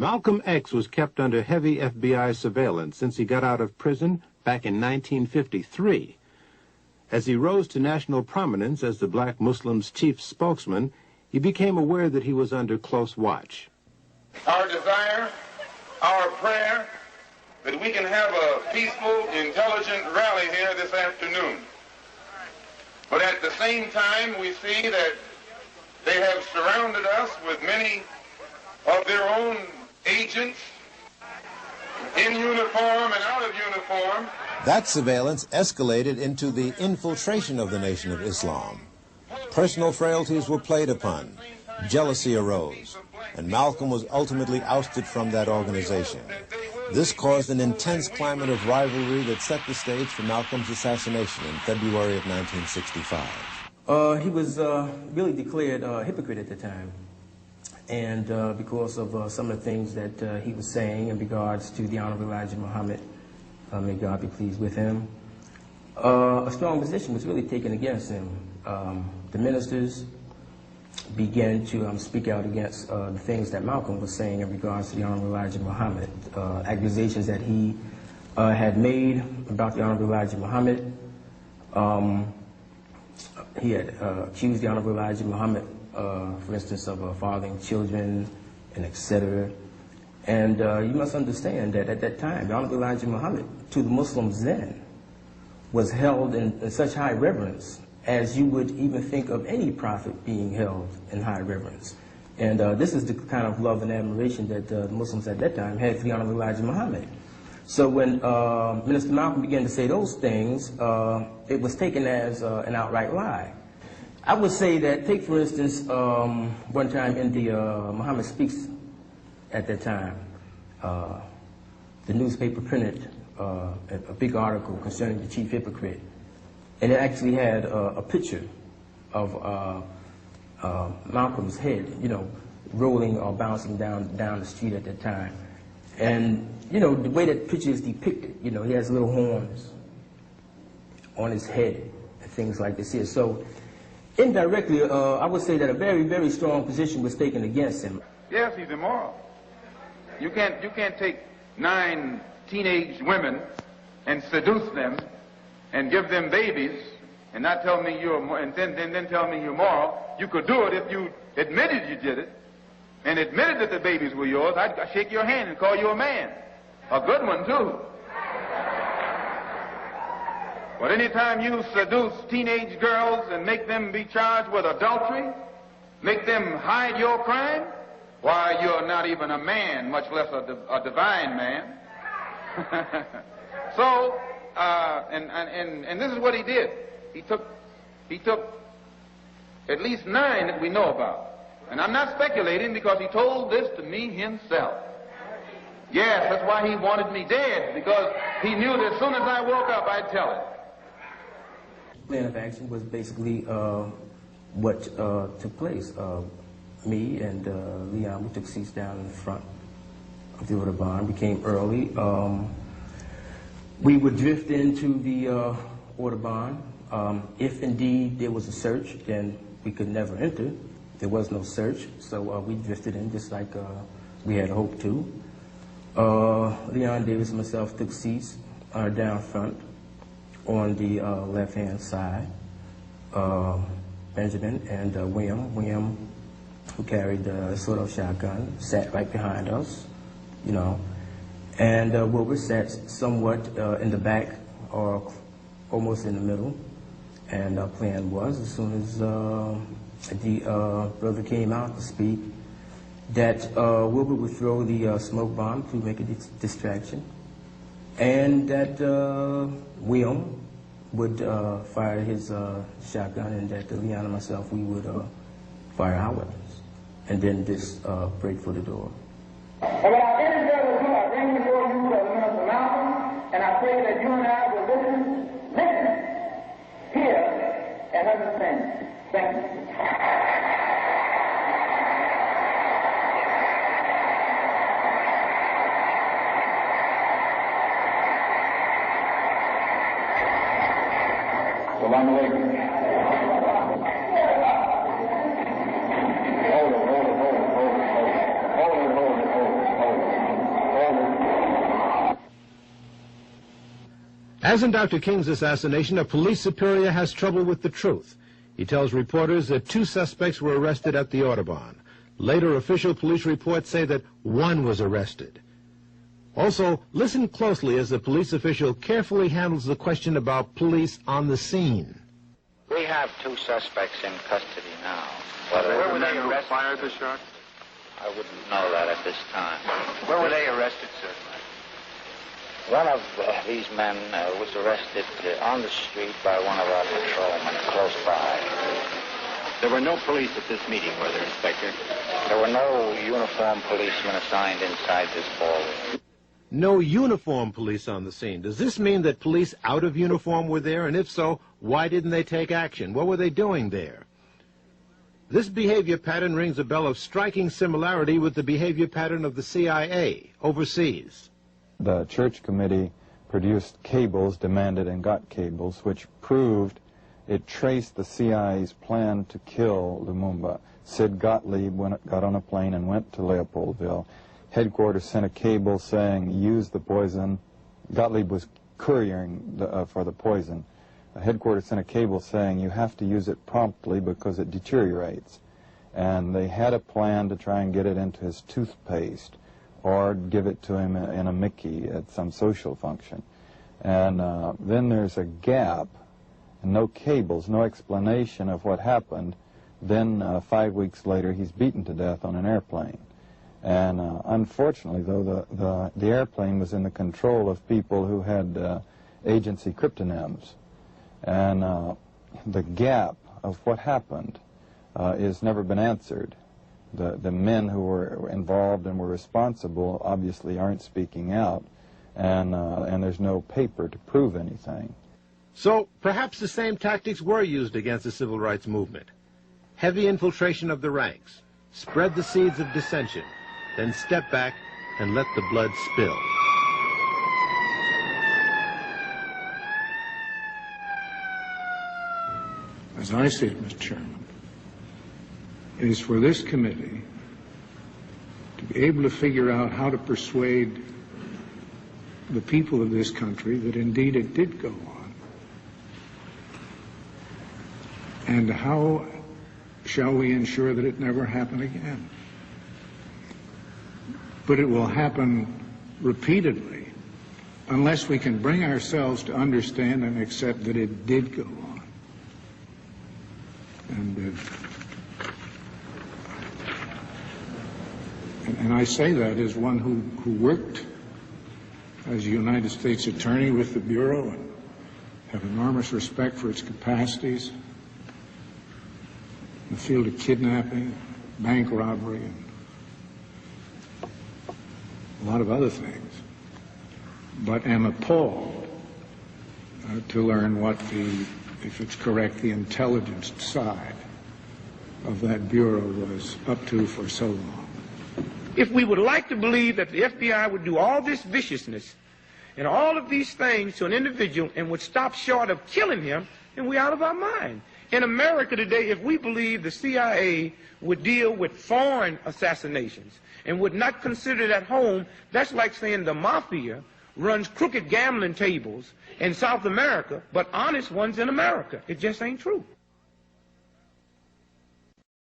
Malcolm X was kept under heavy FBI surveillance since he got out of prison back in 1953. As he rose to national prominence as the black Muslims' chief spokesman, he became aware that he was under close watch. Our desire, our prayer, that we can have a peaceful, intelligent rally here this afternoon. But at the same time, we see that they have surrounded us with many of their own agents, in uniform and out of uniform. That surveillance escalated into the infiltration of the Nation of Islam. Personal frailties were played upon, jealousy arose, and Malcolm was ultimately ousted from that organization. This caused an intense climate of rivalry that set the stage for Malcolm's assassination in February of 1965. He was really declared a hypocrite at the time. And because of some of the things that he was saying in regards to the Honorable Elijah Muhammad, may God be pleased with him, a strong position was really taken against him. The ministers began to speak out against the things that Malcolm was saying in regards to the Honorable Elijah Muhammad, accusations that he had made about the Honorable Elijah Muhammad. He had accused the Honorable Elijah Muhammad, for instance, of fathering children and etc. And you must understand that at that time, the Honorable Elijah Muhammad, to the Muslims then, was held in such high reverence as you would even think of any prophet being held in high reverence. And this is the kind of love and admiration that the Muslims at that time had for the Honorable Elijah Muhammad. So when Minister Malcolm began to say those things, it was taken as an outright lie. I would say that, take for instance, one time in the Muhammad Speaks at that time, the newspaper printed a big article concerning the chief hypocrite. And it actually had a picture of Malcolm's head, you know, rolling or bouncing down the street at that time. And, you know, the way that picture is depicted, you know, he has little horns on his head and things like this here. So indirectly, I would say that a very, very strong position was taken against him. Yes, he's immoral. You can't take 9 teenage women and seduce them and give them babies and not tell me and then tell me you're moral. You could do it if you admitted you did it and admitted that the babies were yours. I'd shake your hand and call you a man. A good one, too. But anytime you seduce teenage girls and make them be charged with adultery, make them hide your crime, why, you're not even a man, much less a divine man. So, and this is what he did. He took at least 9 that we know about. And I'm not speculating because he told this to me himself. Yes, that's why he wanted me dead, because he knew that as soon as I woke up, I'd tell it. Plan of action was basically what took place. Me and Leon, we took seats down in the front of the Autobahn. We came early. We would drift into the Autobahn. If indeed there was a search, then we could never enter. There was no search, so we drifted in just like we had hoped to. Leon Davis and myself took seats down front on the left-hand side. Benjamin and William, who carried the sawed-off shotgun, sat right behind us, you know. And Wilbur sat somewhat in the back or almost in the middle. And our plan was, as soon as the brother came out to speak, that Wilbur would throw the smoke bomb to make a distraction, and that William would fire his shotgun, and that Leon and myself, we would fire our weapons, and then just break for the door. And without any further ado, I bring before you Minister Malcolm, and I pray that you and I will listen, hear, and understand. Thank you. Assalamu alaikum. Hold it. As in Dr. King's assassination, a police superior has trouble with the truth. He tells reporters that 2 suspects were arrested at the Audubon. Later, official police reports say that 1 was arrested. Also, listen closely as the police official carefully handles the question about police on the scene. We have 2 suspects in custody now. Where were they arrested? Who fired the shot? I wouldn't know that at this time. Where were they arrested, sir? One of these men was arrested on the street by one of our patrolmen close by. There were no police at this meeting, were there, Inspector? There were no uniformed policemen assigned inside this ballroom. No uniformed police on the scene. Does this mean that police out of uniform were there? And if so, why didn't they take action? What were they doing there? This behavior pattern rings a bell of striking similarity with the behavior pattern of the CIA overseas. The church committee produced cables, demanded and got cables, which proved it traced the CIA's plan to kill Lumumba. Sid Gottlieb got on a plane and went to Leopoldville. Headquarters sent a cable saying, use the poison. Gottlieb was couriering for the poison. Headquarters sent a cable saying, you have to use it promptly because it deteriorates. And they had a plan to try and get it into his toothpaste or give it to him in a Mickey at some social function. And then there's a gap, and no cables, no explanation of what happened. Then 5 weeks later, he's beaten to death on an airplane. And unfortunately, though, the airplane was in the control of people who had agency cryptonyms. And the gap of what happened has never been answered. The men who were involved and were responsible obviously aren't speaking out, and there's no paper to prove anything. So perhaps the same tactics were used against the civil rights movement. Heavy infiltration of the ranks, spread the seeds of dissension, then step back and let the blood spill. As I see it, Mr. Chairman, it is for this committee to be able to figure out how to persuade the people of this country that indeed it did go on. And how shall we ensure that it never happen again? But it will happen repeatedly unless we can bring ourselves to understand and accept that it did go on. And I say that as one who worked as a United States attorney with the Bureau and have enormous respect for its capacities in the field of kidnapping, bank robbery, and a lot of other things, but am appalled to learn what if it's correct, the intelligence side of that Bureau was up to for so long. If we would like to believe that the FBI would do all this viciousness and all of these things to an individual and would stop short of killing him, then we're out of our mind. In America today, if we believe the CIA would deal with foreign assassinations and would not consider it at home, that's like saying the mafia runs crooked gambling tables in South America, but honest ones in America. It just ain't true.